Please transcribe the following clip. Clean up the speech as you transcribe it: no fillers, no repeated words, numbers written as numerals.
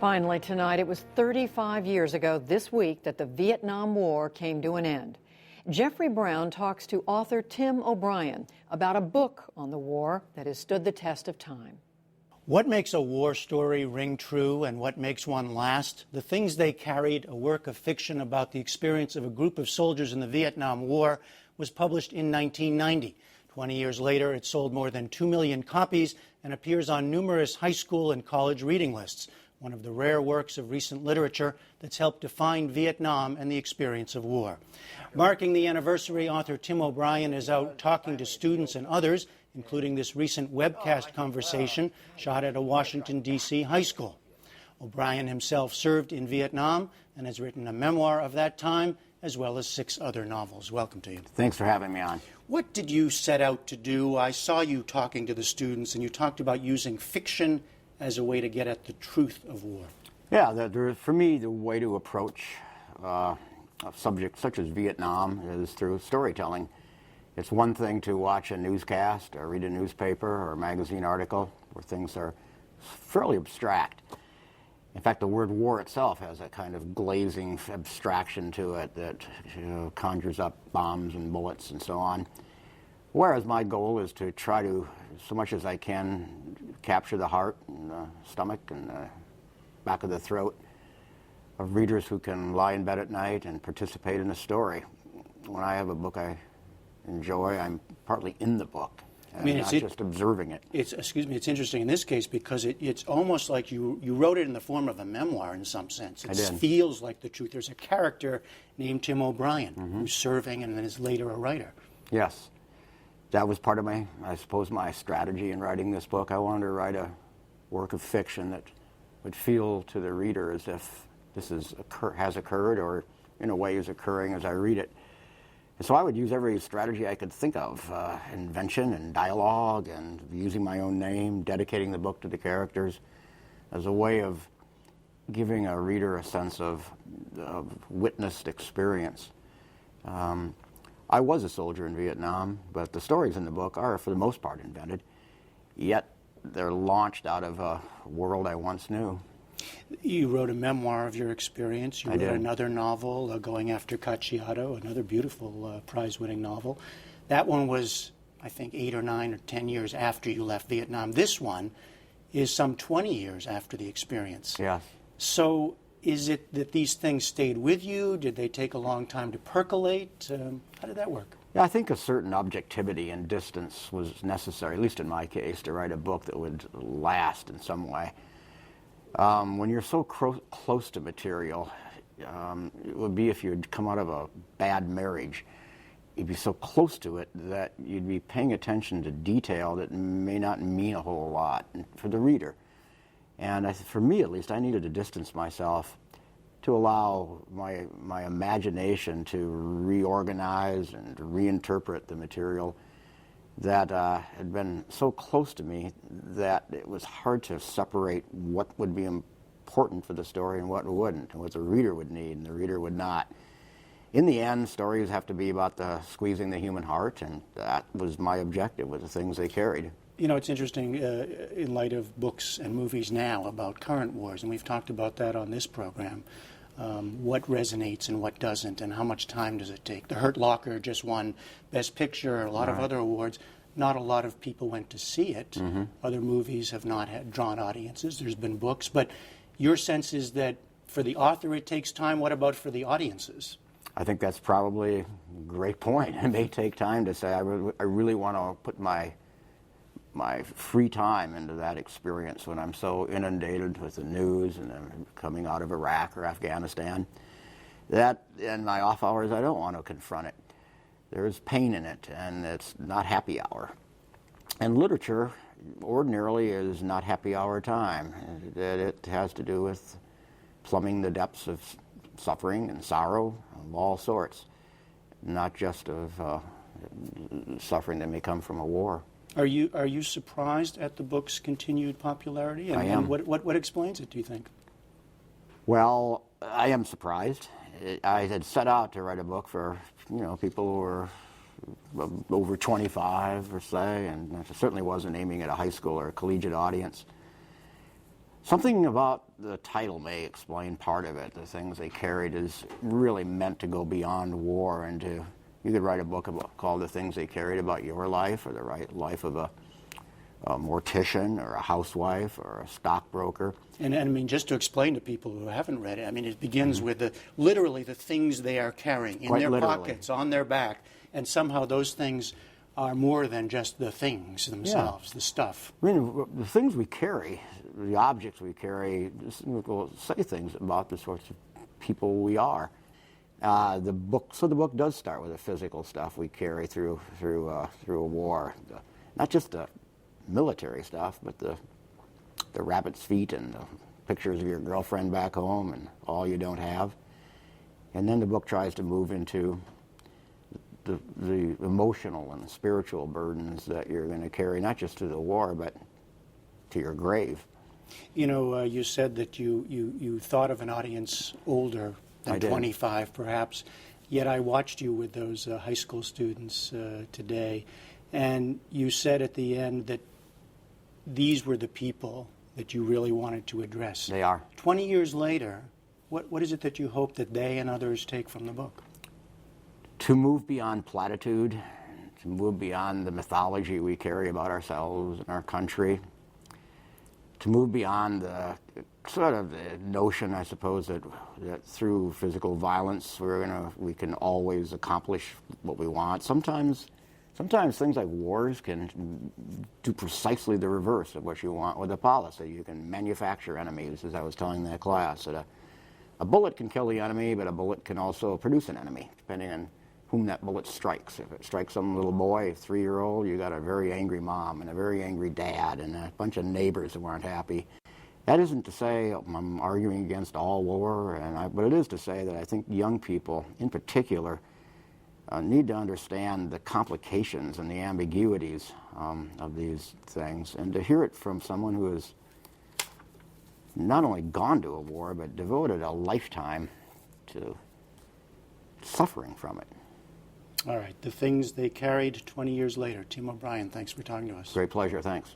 Finally tonight, it was 35 years ago this week that the Vietnam War came to an end. Jeffrey Brown talks to author Tim O'Brien about a book on the war that has stood the test of time. What makes a war story ring true and what makes one last? The Things They Carried, a work of fiction about the experience of a group of soldiers in the Vietnam War, was published in 1990. 20 years later, it sold more than 2 million copies and appears on numerous high school and college reading lists, one of the rare works of recent literature that's helped define Vietnam and the experience of war. Marking the anniversary, author Tim O'Brien is out talking to students and others, including this recent webcast conversation shot at a Washington, D.C. high school. O'Brien himself served in Vietnam and has written a memoir of that time, as well as 6 other novels. Welcome to you. Thanks for having me on. What did you set out to do? I saw you talking to the students, and you talked about using fiction as a way to get at the truth of war. Yeah, for me, the way to approach a subject such as Vietnam is through storytelling. It's one thing to watch a newscast or read a newspaper or a magazine article where things are fairly abstract. In fact, the word war itself has a kind of glazing abstraction to it that conjures up bombs and bullets and so on. Whereas my goal is to try to, so much as I can, capture the heart and the stomach and the back of the throat of readers who can lie in bed at night and participate in a story. When I have a book I enjoy, I'm partly in the book. I mean, not just observing it. It's interesting in this case because it's almost like you wrote it in the form of a memoir in some sense. It feels like the truth. There's a character named Tim O'Brien who's serving and then is later a writer. Yes. That was part of my strategy in writing this book. I wanted to write a work of fiction that would feel to the reader as if this has occurred or in a way is occurring as I read it. And so I would use every strategy I could think of, invention and dialogue and using my own name, dedicating the book to the characters as a way of giving a reader a sense of witnessed experience. I was a soldier in Vietnam, but the stories in the book are, for the most part, invented, yet they're launched out of a world I once knew. You wrote a memoir of your experience. You wrote another novel, Going After Cacciato, another beautiful prize-winning novel. That one was, I think, 8 or 9 or 10 years after you left Vietnam. This one is some 20 years after the experience. Yes. So is it that these things stayed with you? Did they take a long time to percolate? How did that work? Yeah, I think a certain objectivity and distance was necessary, at least in my case, to write a book that would last in some way. When you're so close to material, it would be if you had come out of a bad marriage. You'd be so close to it that you'd be paying attention to detail that may not mean a whole lot for the reader. And for me, at least, I needed to distance myself to allow my imagination to reorganize and reinterpret the material that had been so close to me that it was hard to separate what would be important for the story and what wouldn't, and what the reader would need and the reader would not. In the end, stories have to be about squeezing the human heart, and that was my objective with the things they carried. You know, it's interesting in light of books and movies now about current wars, and we've talked about that on this program, what resonates and what doesn't, and how much time does it take. The Hurt Locker just won Best Picture, a lot of other awards. Not a lot of people went to see it. Other movies have not drawn audiences. There's been books. But your sense is that for the author it takes time. What about for the audiences? I think that's probably a great point. It may take time to say, I really want to put my free time into that experience when I'm so inundated with the news and I'm coming out of Iraq or Afghanistan. That, in my off hours, I don't want to confront it. There's pain in it, and it's not happy hour. And literature ordinarily is not happy hour time. It has to do with plumbing the depths of suffering and sorrow of all sorts, not just of suffering that may come from a war. Are you surprised at the book's continued popularity? And, I am. And what explains it, do you think? Well, I am surprised. I had set out to write a book for people who were over 25 or say, and I certainly wasn't aiming at a high school or a collegiate audience. Something about the title may explain part of it. The things they carried is really meant to go beyond war, and you could write a book called The Things They Carried about your life, or the life of a mortician or a housewife or a stockbroker. And I mean, just to explain to people who haven't read it, I mean, it begins with literally the things they are carrying in Quite their literally. pockets, on their back, and somehow those things are more than just the things themselves, the stuff. I mean, the things we carry, the objects we carry, will say things about the sorts of people we are. The book does start with the physical stuff we carry through a war, not just the military stuff, but the rabbit's feet and the pictures of your girlfriend back home and all you don't have. And then the book tries to move into the emotional and the spiritual burdens that you're going to carry, not just to the war, but to your grave. You know, you said that you thought of an audience older than I did. 25, perhaps, yet I watched you with those high school students today, and you said at the end that these were the people that you really wanted to address. They are. 20 years later, what is it that you hope that they and others take from the book? To move beyond platitude, to move beyond the mythology we carry about ourselves and our country, to move beyond the sort of the notion, I suppose, that through physical violence we can always accomplish what we want. Sometimes things like wars can do precisely the reverse of what you want with a policy. You can manufacture enemies, as I was telling that class. That a bullet can kill the enemy, but a bullet can also produce an enemy, depending on whom that bullet strikes. If it strikes some little boy, a 3-year-old, you got a very angry mom and a very angry dad and a bunch of neighbors who aren't happy. That isn't to say I'm arguing against all war, but it is to say that I think young people, in particular, need to understand the complications and the ambiguities of these things, and to hear it from someone who has not only gone to a war, but devoted a lifetime to suffering from it. All right, The Things They Carried 20 Years Later. Tim O'Brien, thanks for talking to us. Great pleasure, thanks.